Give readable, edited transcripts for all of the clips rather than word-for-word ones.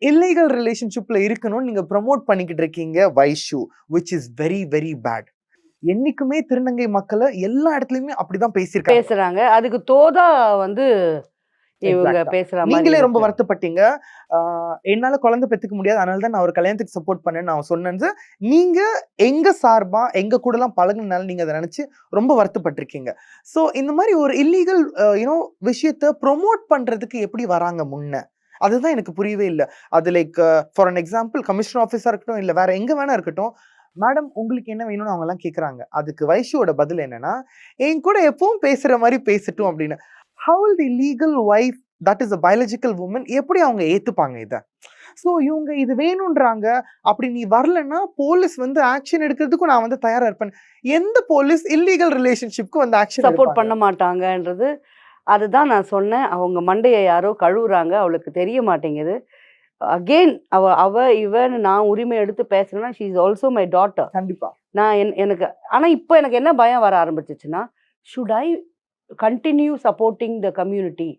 Illegal ரிலேஷன்ஷிப்ல இருக்கணும்னு நீங்க ப்ரமோட் பண்ணிக்கிட்டு இருக்கீங்க Vaishu, which is very very bad. என்னைக்குமே திருநங்கை மக்களை எல்லா இடத்துலயுமே அப்படிதான் பேசியிருக்காங்க. பேசுறாங்க. அதுக்கு தோதா வந்து இவங்க Exact-ஆ. பேசுற மாதிரி நீங்களே ரொம்ப இருக்கு. வருத்தப்பட்டீங்க. என்னால குழந்தை பெத்துக்க முடியாது. அதனால தான் நான் ஒரு கல்யாணத்துக்கு சப்போர்ட் பண்ணேன்னு நான் சொன்னேன்னு நீங்க எங்க சார்பா எங்க கூடலாம் பழகுனனால நீங்க அத நினைச்சு ரொம்ப வருத்தப்பட்டிருக்கீங்க. சோ இந்த மாதிரி ஒரு இல்லீகல் விஷயத்த ப்ரமோட் பண்றதுக்கு எப்படி வராங்க முன்ன? அதுதான் எனக்கு புரியவே இல்ல. அது like for an example commissioner ஆஃபீஸா இருக்கட்டும், இல்ல வேற எங்க வேணா இருக்கட்டும். மேடம் உங்களுக்கு என்ன வேணும்னு அவங்க எல்லாம் கேக்குறாங்க. அதுக்கு வைஷுவோட பதில் என்னன்னா, என் கூட எப்பவும் பேசுற மாதிரி பேசட்டும் அப்படின்னு. How will the legal wife that is a biological woman எப்படி அவங்க ஏத்துப்பாங்க இத? சோ இவங்க இது வேணும்ன்றாங்க. அப்படி நீ வரலன்னா போலீஸ் வந்து ஆக்ஷன் எடுக்கிறதுக்கு நான் வந்து தயாரா இருப்பேன். எந்த போலீஸ் இல்லீகல் ரிலேஷன்ஷிப்க்கு வந்து ஆக்ஷன் சப்போர்ட் பண்ண மாட்டாங்கன்றது அதுதான் நான் சொன்னேன். அவங்க மண்டைய யாரோ கழுவுறாங்க. அவளுக்கு தெரிய மாட்டேங்குது. அகெயின் இவன்னு நான் உரிமை எடுத்து பேசுறேன்னா she is also my daughter. கண்டிப்பா. நான் எனக்கு ஆனா இப்போ எனக்கு என்ன பயம் வர ஆரம்பிச்சிச்சுன்னா, should I continue supporting the community?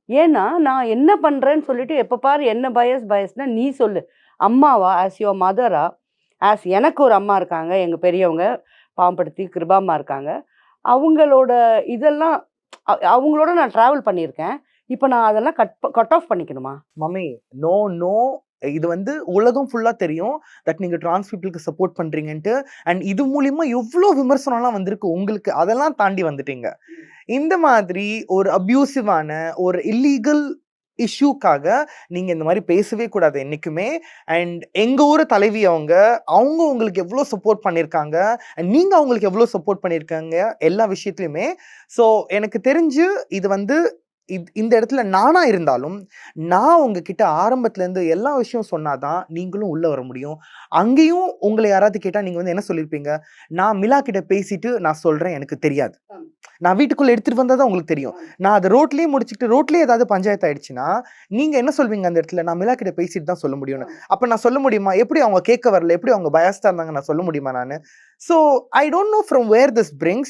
ஏன்னா நான் என்ன பண்றேன்னு சொல்லிட்டு எப்ப பாரு என்ன பயஸ்னா நீ சொல்லு. அம்மாவா, ஆஸ் யுவர் மதரா, ஆஸ் எனக்கு ஒரு அம்மா இருக்காங்க, எங்க பெரியவங்க பாம்படுத்தி கிருபாம்மா இருக்காங்க. அவங்களோட இதெல்லாம் அவங்களோட நான் டிராவல் பண்ணியிருக்கேன். இப்போ நான் அதெல்லாம் கட் ஆஃப் பண்ணிக்கணுமா? மம்மி நோ நோ, இது வந்து உலகம் ஃபுல்லா தெரியும் தட் நீங்க டிரான்ஸ் பீப்புளுக்கு சப்போர்ட் பண்றீங்கன்ட்டு. அண்ட் இது மூலியமா எவ்வளவு விமர்சனம்லாம் வந்திருக்கு உங்களுக்கு. அதெல்லாம் தாண்டி வந்துட்டீங்க. இந்த மாதிரி ஒரு அபியூசிவான ஒரு இல்லீகல் இஷ்யூக்காக நீங்க இந்த மாதிரி பேசவே கூடாது என்னைக்குமே. அண்ட் எங்க ஊர் தலைவி அவங்க உங்களுக்கு எவ்வளவு சப்போர்ட் பண்ணிருக்காங்க, நீங்க அவங்களுக்கு எவ்வளவு சப்போர்ட் பண்ணிருக்காங்க எல்லா விஷயத்துலயுமே. சோ எனக்கு தெரிஞ்சு இது வந்து இந்த இடத்துல நானா இருந்தாலும் நான் உங்ககிட்ட ஆரம்பத்துல இருந்து எல்லா விஷயம் சொன்னாதான் நீங்களும் உள்ள வர முடியும். அங்கேயும் உங்களை யாராவது கேட்டா நீங்க வந்து என்ன சொல்லிருப்பீங்க? நான் மிலா கிட்ட பேசிட்டு நான் சொல்றேன், எனக்கு தெரியாது. நான் வீட்டுக்குள்ள எடுத்துட்டு வந்தாதான் உங்களுக்கு தெரியும். நான் அதை ரோட்லயே முடிச்சுட்டு ரோட்லயே ஏதாவது பஞ்சாயத்து ஆயிடுச்சுன்னா நீங்க என்ன சொல்வீங்க அந்த இடத்துல? நான் மிலா கிட்ட பேசிட்டு தான் சொல்ல முடியும்னு. அப்ப நான் சொல்ல முடியுமா? எப்படி அவங்க கேட்க வரல, எப்படி அவங்க பயாஸ்டா இருந்தாங்க நான் சொல்ல முடியுமா நானு? So I don't know from where this brings.